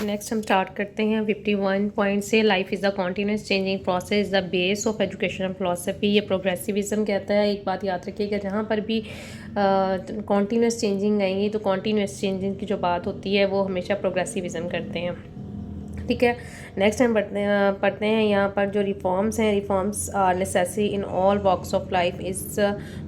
Next हम start करते हैं 51 पॉइंट से। Life is the continuous changing process the base of educational philosophy. ये प्रोग्रेसिविज्म कहता है। एक बात याद रखिएगा, जहाँ पर भी कॉन्टीन्यूस चेंजिंग आएंगी तो कॉन्टीन्यूस चेंजिंग की जो बात होती है वो हमेशा प्रोग्रेसिविज्म करते हैं। ठीक है, नेक्स्ट हम पढ़ते हैं यहाँ पर जो रिफॉर्म्स हैं। Reforms are necessary in all walks of life is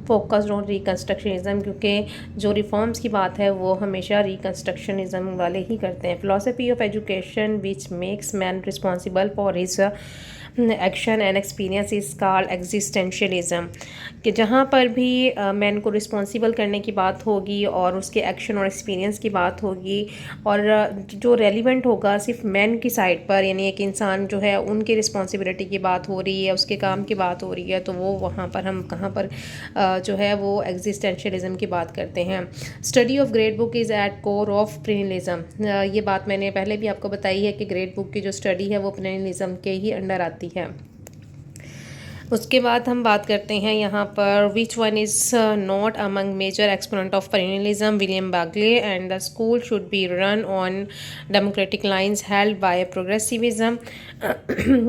focused on reconstructionism, क्योंकि जो रिफॉर्म्स की बात है वो हमेशा रिकन्स्ट्रक्शनिज्म वाले ही करते हैं। Philosophy of education which makes man responsible for his action and experience is called existentialism, कि जहाँ पर भी मैन को रिस्पॉन्सिबल करने की बात होगी और उसके एक्शन और एक्सपीरियंस की बात होगी और जो रेलिवेंट होगा सिर्फ मैन की साइड पर, यानी एक इंसान जो है उनकी रिस्पॉन्सिबिलिटी की बात हो रही है, उसके काम की बात हो रही है, तो वो वहाँ पर हम कहाँ पर जो है वो एग्जिस्टेंशियलिज्म की बात करते हैं। Study of great book is at core of perennialism. ये बात मैंने पहले भी आपको बताई है कि ग्रेट बुक की जो स्टडी है वो प्रिनिलिज्म के ही अंडर आती है। उसके बाद हम बात करते हैं यहाँ पर which one is not among major exponent of perennialism, William Bagley, and the school should be run on democratic lines held by progressivism.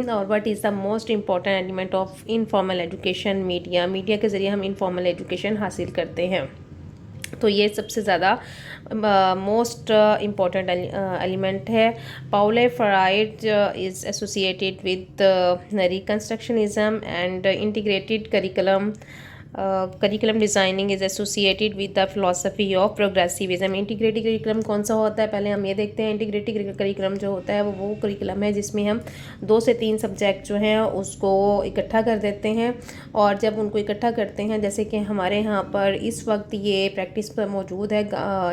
और what is the most important element of informal education, media. Media के ज़रिए हम informal education हासिल करते हैं। तो ये सबसे ज़्यादा मोस्ट इम्पॉर्टेंट एलिमेंट है। Paulo Freire is associated with reconstructionism and integrated curriculum designing is associated with the philosophy of progressivism. Integrated curriculum कौन सा होता है, पहले हम ये देखते हैं। इंटीग्रेटेड करिकुलम जो होता है वो करिकुलम है जिसमें हम 2 से 3 सब्जेक्ट जो हैं उसको इकट्ठा कर देते हैं, और जब उनको इकट्ठा करते हैं, जैसे कि हमारे यहाँ पर इस वक्त ये प्रैक्टिस पर मौजूद है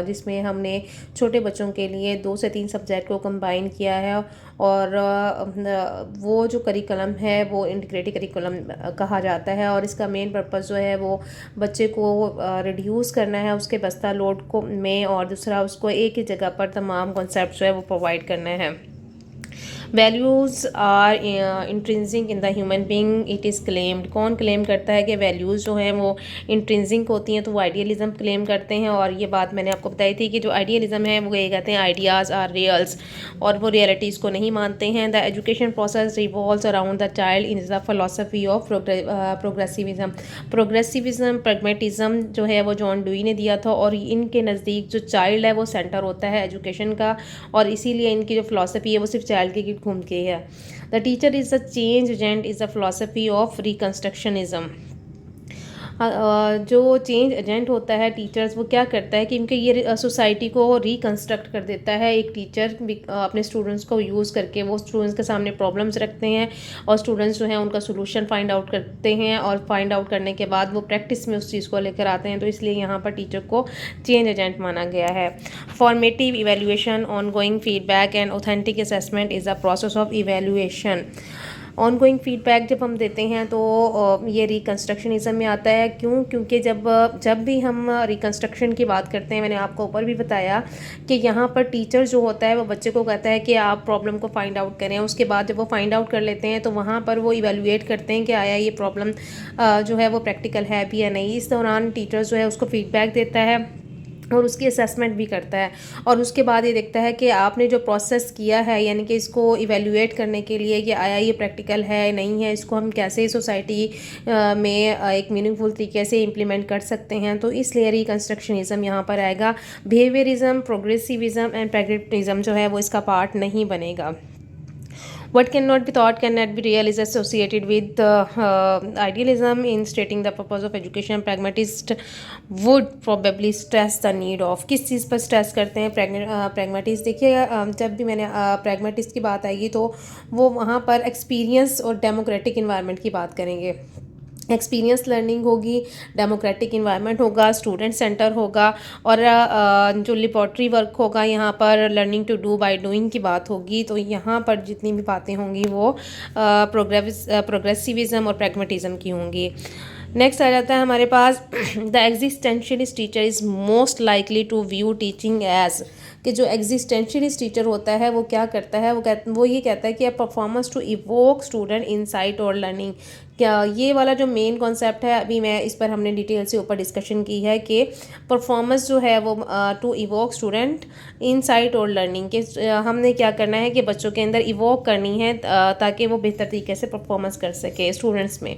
जिसमें हमने छोटे बच्चों के लिए 2 से 3 सब्जेक्ट को कंबाइन किया है, और वो जो करिकुलम है वो इंटीग्रेटेड करिकुलम कहा जाता है। और इसका मेन पर्पस जो है वो बच्चे को रिड्यूस करना है उसके बस्ता लोड को में, और दूसरा उसको एक ही जगह पर तमाम कॉन्सेप्ट जो है वो प्रोवाइड करना है। Values are intrinsic in the human being it is claimed. कौन क्लेम करता है कि वैल्यूज़ जो हैं वो इंट्रिंसिक होती हैं, तो वो आइडियलिज्म क्लेम करते हैं। और ये बात मैंने आपको बताई थी कि जो आइडियलिज्म है वो ये कहते हैं आइडियाज़ आर रियल्स, और वो रियलिटीज़ को नहीं मानते हैं। The education process revolves around the child in the philosophy of progressivism. Progressivism pragmatism जो है वो जॉन डुई ने दिया था, और इनके नज़दीक जो चाइल्ड है वो सेंटर होता है एजुकेशन का, और इसीलिए इनकी जो फिलोसफी है वो सिर्फ चाइल्ड की घूम के है। The teacher is the change agent is the philosophy of reconstructionism. जो चेंज एजेंट होता है टीचर्स, वो क्या करता है कि इनके ये सोसाइटी को रिकन्स्ट्रक्ट कर देता है। एक टीचर अपने स्टूडेंट्स को यूज़ करके वो स्टूडेंट्स के सामने प्रॉब्लम्स रखते हैं, और स्टूडेंट्स जो हैं उनका सोल्यूशन फाइंड आउट करते हैं, और फाइंड आउट करने के बाद वो प्रैक्टिस में उस चीज़ को लेकर आते हैं। तो इसलिए यहाँ पर टीचर को चेंज एजेंट माना गया है। Formative evaluation, ongoing feedback and authentic assessment is the process of evaluation. Ongoing feedback जब हम देते हैं तो ये रिकन्स्ट्रक्शनिज्म में आता है। क्यों? क्योंकि जब भी हम रिकन्स्ट्रक्शन की बात करते हैं, मैंने आपको ऊपर भी बताया कि यहाँ पर टीचर जो होता है वो बच्चे को कहता है कि आप प्रॉब्लम को फाइंड आउट करें। उसके बाद जब वो फाइंड आउट कर लेते हैं तो वहाँ पर वो इवेलुएट करते हैं कि आया ये प्रॉब्लम जो है वो प्रैक्टिकल है भी या नहीं। इस दौरान टीचर जो है उसको फीडबैक देता है और उसकी असेसमेंट भी करता है, और उसके बाद ये देखता है कि आपने जो प्रोसेस किया है, यानी कि इसको इवेल्युएट करने के लिए कि आया ये प्रैक्टिकल है नहीं है, इसको हम कैसे सोसाइटी में एक मीनिंगफुल तरीके से इम्प्लीमेंट कर सकते हैं। तो इसलिए रिकन्स्ट्रक्शनिज्म यहाँ पर आएगा। बिहेवियरिज्म, प्रोग्रेसिविज्म एंड प्रैग्मेटिज्म जो है वो इसका पार्ट नहीं बनेगा। What cannot be thought cannot be real is associated with idealism in stating the purpose of education. Pragmatist would probably stress the need of, किस चीज़ पर स्ट्रेस करते हैं प्रैग्मेटिस्ट? देखिए जब भी मैंने प्रैग्मेटिस्ट की बात आएगी तो वो वहाँ पर एक्सपीरियंस और डेमोक्रेटिक इन्वायरमेंट की बात करेंगे। एक्सपीरियंस लर्निंग होगी, डेमोक्रेटिक इन्वायरमेंट होगा, स्टूडेंट सेंटर होगा, और जो लेबॉरेटरी वर्क होगा, यहाँ पर learning to do by doing की बात होगी। तो यहाँ पर जितनी भी बातें होंगी वो प्रोग्रेसिविज्म और प्रैग्मेटिज्म की होंगी। नेक्स्ट आ जाता है हमारे पास the existentialist teacher is most likely to view teaching as, कि जो एग्जिस्टेंशियलिस्ट टीचर होता है वो क्या करता है, वो ये कहता है कि a performance to evoke student insight और लर्निंग, क्या ये वाला जो मेन कॉन्सेप्ट है, अभी मैं इस पर हमने डिटेल से ऊपर डिस्कशन की है कि परफॉर्मेंस जो है वो टू इवोक स्टूडेंट इनसाइट और लर्निंग के हमने क्या करना है कि बच्चों के अंदर इवोक करनी है ताकि वो बेहतर तरीके से परफॉर्मेंस कर सके स्टूडेंट्स में।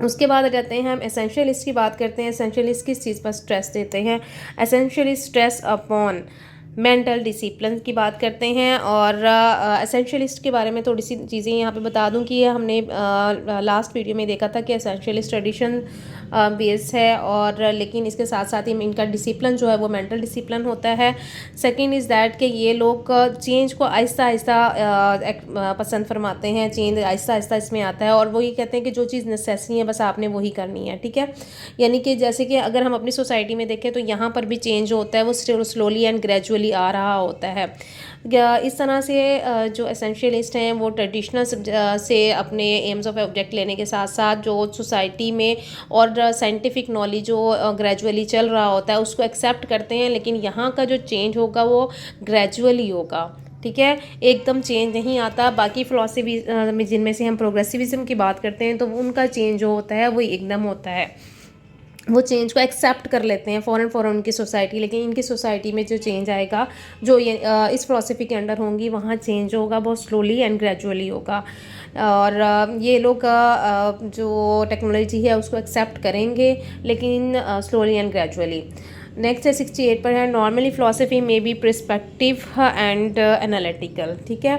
उसके बाद आ जाते हैं हम एसेंशियलिस्ट की बात करते हैं। एसेंशियलिस्ट किस चीज़ पर स्ट्रेस देते हैं? एसेंशियलिस्ट स्ट्रेस अपॉन मेंटल डिसिप्लिन की बात करते हैं। और एसेंशियलिस्ट के बारे में थोड़ी सी चीज़ें यहाँ पे बता दूँ कि ये हमने लास्ट वीडियो में देखा था कि एसेंशियलिस्ट ट्रेडिशन बेस है, और लेकिन इसके साथ साथ ही इनका डिसिप्लिन जो है वो मेंटल डिसिप्लिन होता है। सेकंड इज़ दैट कि ये लोग चेंज को आहिस्ता आहिस्ता पसंद फरमाते हैं, चेंज आहिस्ता आहिस्ता इसमें आता है, और वो ये कहते हैं कि जो चीज़ नेसेसरी है बस आपने वही करनी है, ठीक है। यानी कि जैसे कि अगर हम अपनी सोसाइटी में देखें तो यहाँ पर भी चेंज होता है, वो स्लोली एंड ग्रेजुअली आ रहा होता है। इस तरह से जो एसेंशियलिस्ट हैं वो ट्रेडिशनल से अपने एम्स ऑफ ऑब्जेक्ट लेने के साथ साथ जो सोसाइटी में और साइंटिफिक नॉलेज जो ग्रेजुअली चल रहा होता है उसको एक्सेप्ट करते हैं, लेकिन यहाँ का जो चेंज होगा वो ग्रेजुअली होगा, ठीक है, एकदम चेंज नहीं आता। बाकी फ़िलॉसफी में जिनमें से हम प्रोग्रेसिविज्म की बात करते हैं तो उनका चेंज जो होता है वो एकदम होता है, वो चेंज को एक्सेप्ट कर लेते हैं फ़ौरन उनकी सोसाइटी। लेकिन इनकी सोसाइटी में जो चेंज आएगा, जो ये इस फ़िलॉसफी के अंडर होंगी, वहाँ चेंज होगा बहुत स्लोली एंड ग्रेजुअली होगा। और ये लोग जो टेक्नोलॉजी है उसको एक्सेप्ट करेंगे, लेकिन स्लोली एंड ग्रेजुअली। नेक्स्ट है 68 पर है नॉर्मली फ़िलॉसफी में बी पर्सपेक्टिव एंड एनालिटिकल, ठीक है।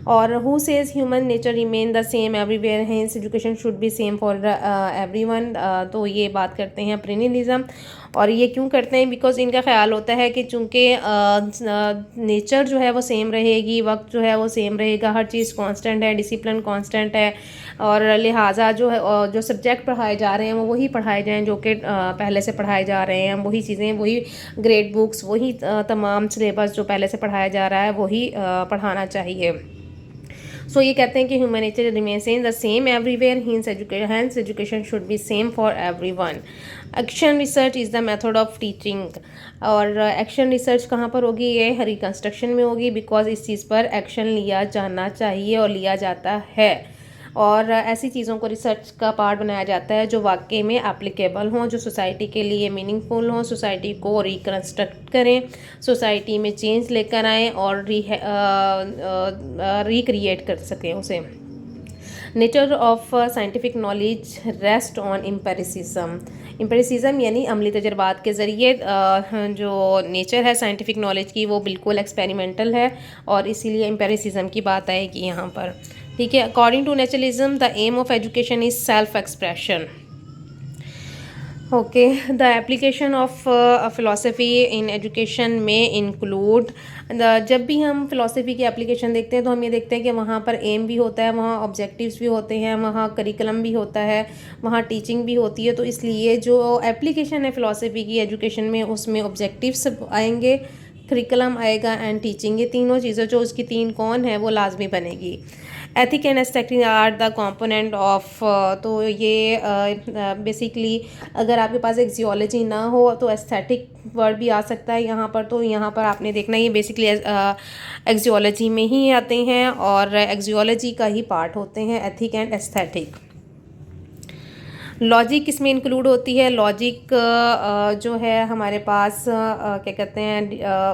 और who says human nature remain the same everywhere, hence education should be same for everyone. तो ये बात करते हैं प्रेनिज्म, और ये क्यों करते हैं? बिकॉज इनका ख्याल होता है कि चूँकि नेचर जो है वो सेम रहेगी, वक्त जो है वो सेम रहेगा, हर चीज़ कांस्टेंट है, डिसिप्लिन कांस्टेंट है, और लिहाजा जो है जो सब्जेक्ट पढ़ाए जा रहे हैं वो वही पढ़ाए जाएं जो कि पहले से पढ़ाए जा रहे हैं, वही चीज़ें, वही ग्रेड बुक्स, वही तमाम सिलेबस जो पहले से पढ़ाया जा रहा है वही पढ़ाना चाहिए। सो ये कहते हैं कि human nature remains the same everywhere, hence education should be same for everyone. Action research is the method of teaching, और एक्शन रिसर्च कहाँ पर होगी? ये रिकंस्ट्रक्शन में होगी, बिकॉज इस चीज़ पर एक्शन लिया जाना चाहिए और लिया जाता है, और ऐसी चीज़ों को रिसर्च का पार्ट बनाया जाता है जो वाकई में एप्लीकेबल हों, जो सोसाइटी के लिए मीनिंगफुल हों, सोसाइटी को रिकंस्ट्रक्ट करें, सोसाइटी में चेंज लेकर आएँ और रिक्रिएट कर सकें उसे। Nature of scientific knowledge rest on empiricism. Empiricism यानी अमली तजर्बात के ज़रिए जो नेचर है साइंटिफिक नॉलेज की वो बिल्कुल एक्सपेरिमेंटल है, और इसीलिए एम्पेरिसिज्म की बात आएगी यहाँ पर, ठीक है। According to naturalism the aim of education is self expression. Okay, the application of philosophy in education में इंक्लूड, जब भी हम फ़िलासफ़ी की एप्लीकेशन देखते हैं तो हम ये देखते हैं कि वहाँ पर एम भी होता है, वहाँ ऑब्जेक्टिव्स भी होते हैं, वहाँ करिकुलम भी होता है, वहाँ टीचिंग भी होती है। तो इसलिए जो एप्लीकेशन है फ़िलासफ़ी की एजुकेशन में उसमें ऑब्जेक्टिव्स आएंगे, करिकुलम आएगा एंड टीचिंग, ये तीनों चीज़ें जो उसकी तीन कौन है वो लाजमी बनेगी। Ethic and aesthetic are the component of, तो ये बेसिकली अगर आपके पास एक जियोलॉजी ना हो तो एस्थेटिक वर्ड भी आ सकता है यहाँ पर। तो यहाँ पर आपने देखना ये बेसिकली एक्जियोलॉजी में ही आते हैं, और एक्जियोलॉजी का ही पार्ट होते हैं एथिक एंड एस्थेटिक। लॉजिक किस में इंक्लूड होती है? लॉजिक जो है हमारे पास क्या कहते हैं,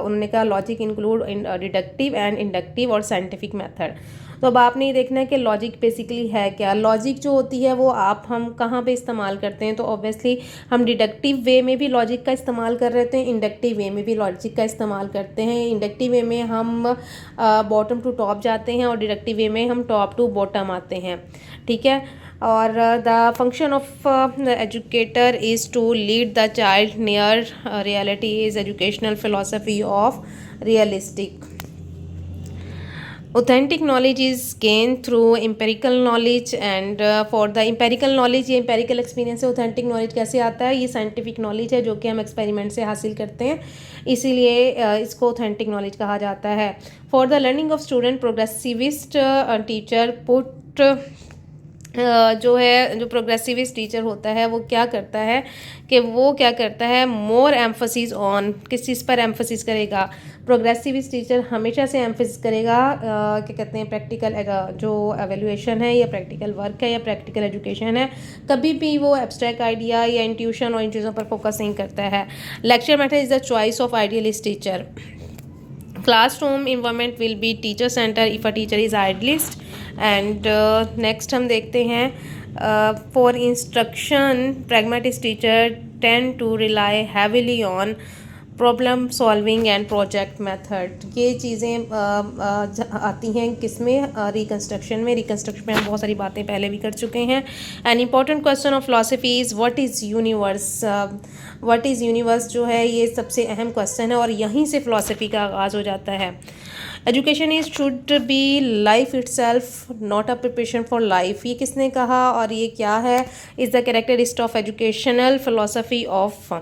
उन्होंने कहा logic include deductive and inductive और साइंटिफिक मेथड। तो अब आपने ये देखना है कि लॉजिक बेसिकली है क्या। लॉजिक जो होती है वो हम कहाँ पे इस्तेमाल करते हैं? तो ऑब्वियसली हम डिडक्टिव वे में भी लॉजिक का इस्तेमाल कर रहे हैं, इंडक्टिव वे में भी लॉजिक का इस्तेमाल करते हैं। इंडक्टिव वे में हम बॉटम टू टॉप जाते हैं और डिडक्टिव वे में हम टॉप टू बॉटम आते हैं, ठीक है। और the function of educator is to lead the child near reality is educational philosophy of realistic. Authentic knowledge is gained through empirical knowledge, and for the empirical knowledge, ये empirical experience है। authentic knowledge कैसे आता है? ये scientific knowledge है जो कि हम experiment से हासिल करते हैं, इसीलिए इसको authentic knowledge कहा जाता है। For the learning of student, progressivist teacher put जो है जो प्रोग्रेसिविस्ट टीचर होता है वो क्या करता है मोर एम्फोसिस ऑन, किस चीज़ पर एम्फोसिस करेगा। प्रोग्रेसिविस्ट टीचर हमेशा से एम्फोसिस करेगा क्या कहते हैं प्रैक्टिकल जो एवेल्यूएशन है या प्रैक्टिकल वर्क है या प्रैक्टिकल एजुकेशन है। कभी भी वो एब्स्ट्रैक्ट आइडिया या इंट्यूशन और इन चीज़ों पर फोकस नहीं करता है। Lecture method is the choice of idealist teacher. Classroom environment will be teacher centre if a teacher is idealist. And next हम देखते हैं for instruction pragmatist teacher tend to rely heavily on problem solving and project method. ये चीज़ें आती हैं किसमें, reconstruction में। Reconstruction में हम बहुत सारी बातें पहले भी कर चुके हैं। An important question of philosophy is what is universe. What is universe जो है ये सबसे अहम क्वेश्चन है और यहीं से फ़िलासफ़ी का आगाज़ हो जाता है। Education is should be life itself not a preparation for life. ये किसने कहा और ये क्या है? Is the characteristic of educational philosophy of,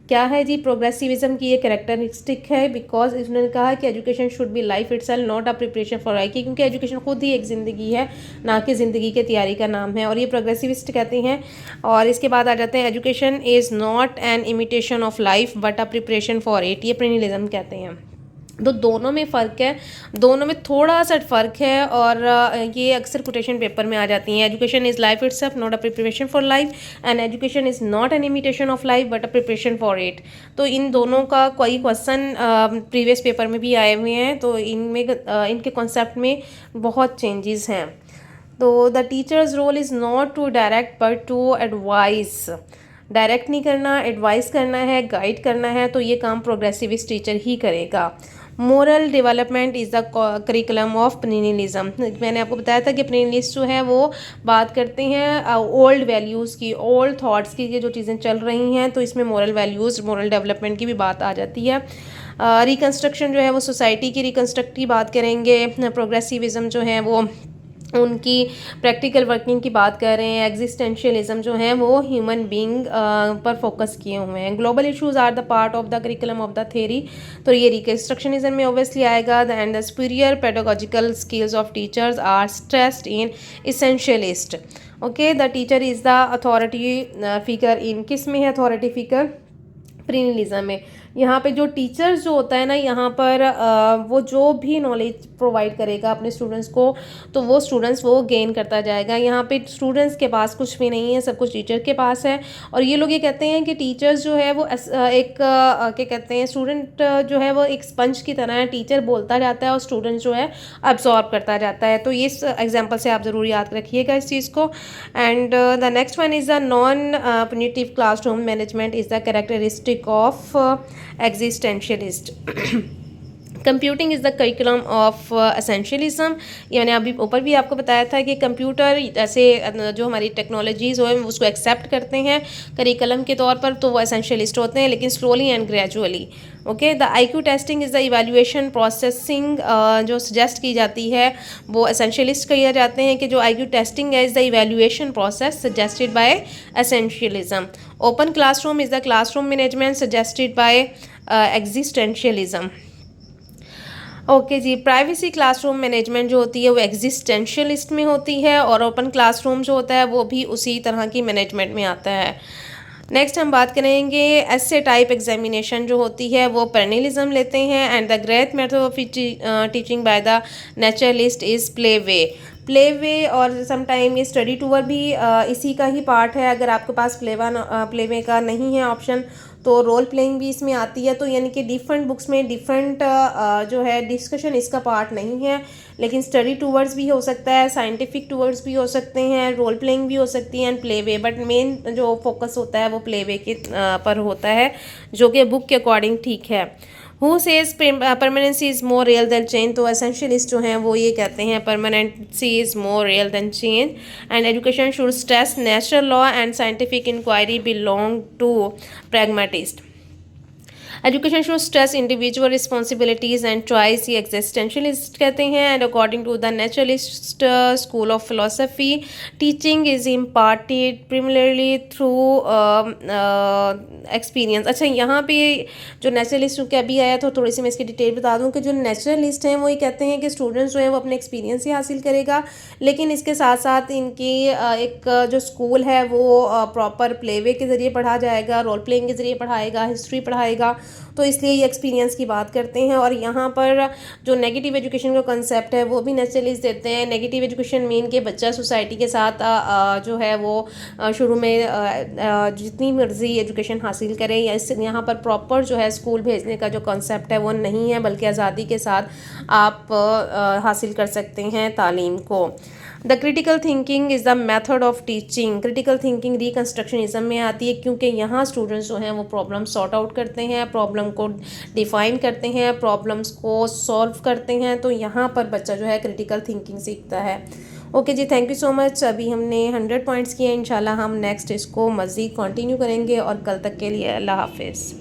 क्या है जी, प्रोग्रेसिविज्म की ये कैरेक्टरिस्टिक है। बिकॉज इन्होंने कहा कि education should be life itself not a preparation for life, क्योंकि एजुकेशन खुद ही एक ज़िंदगी है, ना कि ज़िंदगी के तैयारी का नाम है, और ये प्रोग्रेसिविस्ट कहते हैं। और इसके बाद आ जाते हैं education is not an imitation of life but a preparation for it, ये प्रेनिलिज्म कहते हैं। तो दोनों में फ़र्क है, दोनों में थोड़ा सा फ़र्क है और ये अक्सर कोटेशन पेपर में आ जाती हैं। Education is life itself not a preparation for life and education is not an imitation of life but a preparation for it. तो इन दोनों का कोई क्वेश्चन प्रीवियस पेपर में भी आए हुए हैं, तो इनमें इनके कॉन्सेप्ट में बहुत चेंजेस हैं। तो the teacher's role is not to direct but to advise. Direct नहीं करना, एडवाइस करना है, गाइड करना है, तो ये काम प्रोग्रेसिविस्ट टीचर ही करेगा। Moral development is the curriculum of perennialism. मैंने आपको बताया था कि प्रेनिलिस्ट जो है वो बात करते हैं ओल्ड वैल्यूज़ की, ओल्ड थॉट्स की, ये जो चीज़ें चल रही हैं, तो इसमें मोरल वैल्यूज़, मोरल डेवलपमेंट की भी बात आ जाती है। रिकन्स्ट्रक्शन जो है वो सोसाइटी की रिकन्स्ट्रक्ट की बात करेंगे। प्रोग्रेसिविज्म जो है वो उनकी प्रैक्टिकल वर्किंग की बात कर रहे हैं। एग्जिस्टेंशियलिज्म जो है वो ह्यूमन बीइंग पर फोकस किए हुए हैं। Global issues are the part of the curriculum of the theory, तो ये रिकन्स्ट्रक्शनिज्म में ऑब्वियसली आएगा। And the superior pedagogical skills of teachers are stressed in essentialist. Okay, the teacher is the authority figure in, किस में है authority figure? प्रेनिलिज्म में। यहाँ पे जो टीचर्स जो होता है ना, यहाँ पर वो जो भी नॉलेज प्रोवाइड करेगा अपने स्टूडेंट्स को, तो वो स्टूडेंट्स वो गेन करता जाएगा। यहाँ पे स्टूडेंट्स के पास कुछ भी नहीं है, सब कुछ टीचर के पास है। और ये लोग ये कहते हैं कि टीचर्स जो है वो एक क्या कहते हैं, स्टूडेंट जो है वो एक स्पंज की तरह है। टीचर बोलता जाता है और स्टूडेंट जो है अब्सॉर्ब करता जाता है। तो इस एग्जाम्पल से आप ज़रूर याद रखिएगा इस चीज़ को। And the next one is the non punitive classroom management is the characteristic of existentialist। Computing is the curriculum of essentialism. ये मैंने अभी ऊपर भी आपको बताया था कि कंप्यूटर जैसे जो हमारी टेक्नोलॉजीज़ हो उसको एक्सेप्ट करते हैं करिकुलम के तौर पर, तो वो एसेंशियलिस्ट होते हैं, लेकिन slowly and gradually. Okay, the IQ testing is the evaluation processing जो सजेस्ट की जाती है वो एसेंशियलिस्ट किया जाते हैं कि जो IQ टेस्टिंग है is the evaluation process suggested by essentialism. Open classroom is the classroom management suggested by existentialism. Okay जी, प्राइवेसी क्लासरूम मैनेजमेंट जो होती है वो एग्जिस्टेंशियलिस्ट में होती है, और ओपन क्लासरूम जो होता है वो भी उसी तरह की मैनेजमेंट में आता है। नेक्स्ट हम बात करेंगे एसे टाइप एग्जामिनेशन जो होती है वो पेरेनिलिज्म लेते हैं। And the great method of teaching by the naturalist is play way और समटाइम ये स्टडी टूर भी इसी का ही पार्ट है। अगर आपके पास प्ले वे का नहीं है ऑप्शन, तो रोल प्लेइंग भी इसमें आती है। तो यानी कि डिफरेंट बुक्स में डिफरेंट जो है डिस्कशन इसका पार्ट नहीं है, लेकिन स्टडी टूवर्ड्स भी हो सकता है, साइंटिफिक टूवर्ड्स भी हो सकते हैं, रोल प्लेइंग भी हो सकती है, and play way. But main जो फोकस होता है वो प्ले वे के पर होता है, जो कि बुक के अकॉर्डिंग ठीक है। Who says permanency is more real than change, तो एसेंशियलिस्ट जो हैं वो ये कहते हैं permanency is more real than change. And education should stress natural law and scientific inquiry belong to pragmatist. Education should stress individual responsibilities and choice, ये existentialist कहते हैं। And according to the naturalist school of philosophy, teaching is imparted primarily through experience. अच्छा, यहाँ पे जो naturalist के अभी आया तो थोड़ी सी मैं इसकी डिटेल बता दूँ कि जो नेचुरलिस्ट हैं वो ये कहते हैं कि स्टूडेंट्स जो है वो अपने एक्सपीरियंस से हासिल करेगा, लेकिन इसके साथ साथ इनकी एक जो स्कूल है वो प्रॉपर प्लेवे के ज़रिए पढ़ा जाएगा, रोल प्लेइंग के ज़रिए पढ़ाएगा, हिस्ट्री पढ़ाएगा, तो इसलिए ये एक्सपीरियंस की बात करते हैं। और यहाँ पर जो नेगेटिव एजुकेशन का कंसेप्ट है वो भी नेचुरलिस्ट देते हैं। नेगेटिव एजुकेशन मीन कि बच्चा सोसाइटी के साथ जो है वो शुरू में जितनी मर्जी एजुकेशन हासिल करें, या इस यहाँ पर प्रॉपर जो है स्कूल भेजने का जो कंसेप्ट है वो नहीं है, बल्कि आज़ादी के साथ आप हासिल कर सकते हैं तालीम को। The critical thinking is the method of teaching. Critical thinking reconstructionism में आती है, क्योंकि यहाँ स्टूडेंट्स जो हैं वो प्रॉब्लम सॉर्ट आउट करते हैं, प्रॉब्लम को डिफ़ाइन करते हैं, प्रॉब्लम्स को सॉल्व करते हैं, तो यहाँ पर बच्चा जो है क्रिटिकल थिंकिंग सीखता है। ओके जी, थैंक यू सो मच। अभी हमने 100 पॉइंट्स किए, इंशाल्लाह हम नेक्स्ट इसको मज़ीद कंटिन्यू करेंगे, और कल तक के लिए अल्लाह हाफिज़।